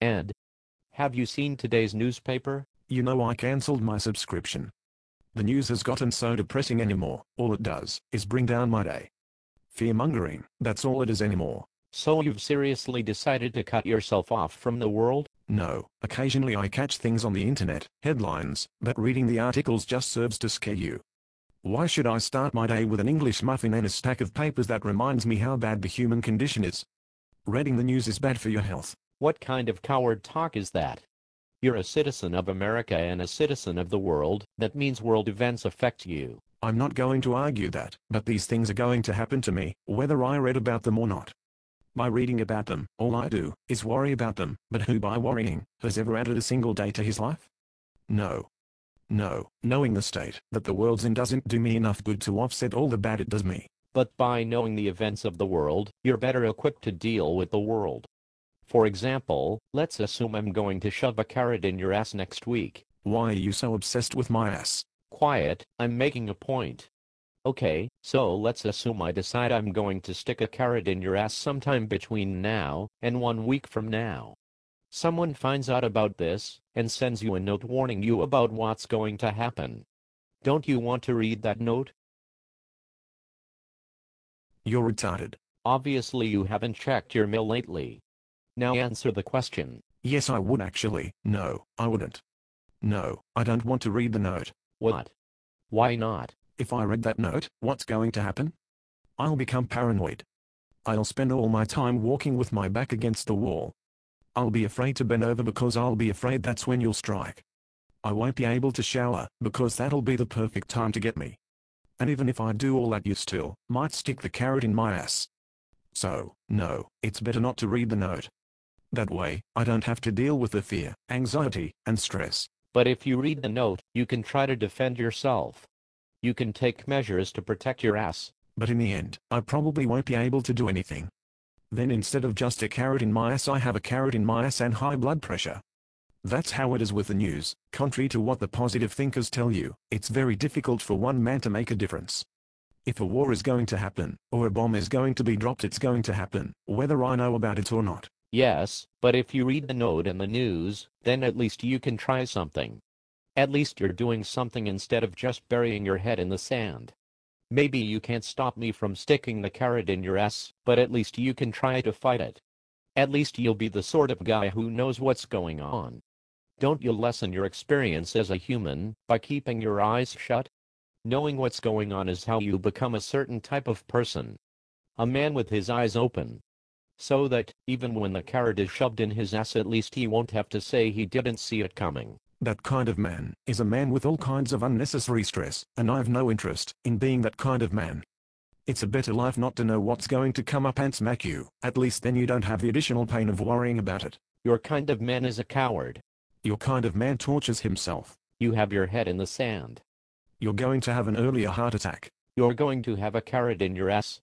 Ed, have you seen today's newspaper? You know I cancelled my subscription. The news has gotten so depressing anymore. All it does is bring down my day. Fear-mongering, that's all it is anymore. So you've seriously decided to cut yourself off from the world? No, occasionally I catch things on the internet, headlines, but reading the articles just serves to scare you. Why should I start my day with an English muffin and a stack of papers that reminds me how bad the human condition is? Reading the news is bad for your health. What kind of coward talk is that? You're a citizen of America and a citizen of the world. That means world events affect you. I'm not going to argue that, but these things are going to happen to me, whether I read about them or not. By reading about them, all I do is worry about them, but who by worrying has ever added a single day to his life? No. No, knowing the state that the world's in doesn't do me enough good to offset all the bad it does me. But by knowing the events of the world, you're better equipped to deal with the world. For example, let's assume I'm going to shove a carrot in your ass next week. Why are you so obsessed with my ass? Quiet, I'm making a point. Okay, so let's assume I decide I'm going to stick a carrot in your ass sometime between now and 1 week from now. Someone finds out about this and sends you a note warning you about what's going to happen. Don't you want to read that note? You're retarded. Obviously you haven't checked your mail lately. Now answer the question. Yes, I would actually. No, I wouldn't. No, I don't want to read the note. What? Why not? If I read that note, what's going to happen? I'll become paranoid. I'll spend all my time walking with my back against the wall. I'll be afraid to bend over because I'll be afraid that's when you'll strike. I won't be able to shower because that'll be the perfect time to get me. And even if I do all that, you still might stick the carrot in my ass. So, no, it's better not to read the note. That way, I don't have to deal with the fear, anxiety, and stress. But if you read the note, you can try to defend yourself. You can take measures to protect your ass. But in the end, I probably won't be able to do anything. Then instead of just a carrot in my ass, I have a carrot in my ass and high blood pressure. That's how it is with the news. Contrary to what the positive thinkers tell you, it's very difficult for one man to make a difference. If a war is going to happen, or a bomb is going to be dropped, it's going to happen, whether I know about it or not. Yes, but if you read the note and the news, then at least you can try something. At least you're doing something instead of just burying your head in the sand. Maybe you can't stop me from sticking the carrot in your ass, but at least you can try to fight it. At least you'll be the sort of guy who knows what's going on. Don't you lessen your experience as a human by keeping your eyes shut? Knowing what's going on is how you become a certain type of person. A man with his eyes open. So that, even when the carrot is shoved in his ass, at least he won't have to say he didn't see it coming. That kind of man is a man with all kinds of unnecessary stress, and I've no interest in being that kind of man. It's a better life not to know what's going to come up and smack you. At least then you don't have the additional pain of worrying about it. Your kind of man is a coward. Your kind of man tortures himself. You have your head in the sand. You're going to have an earlier heart attack. You're going to have a carrot in your ass.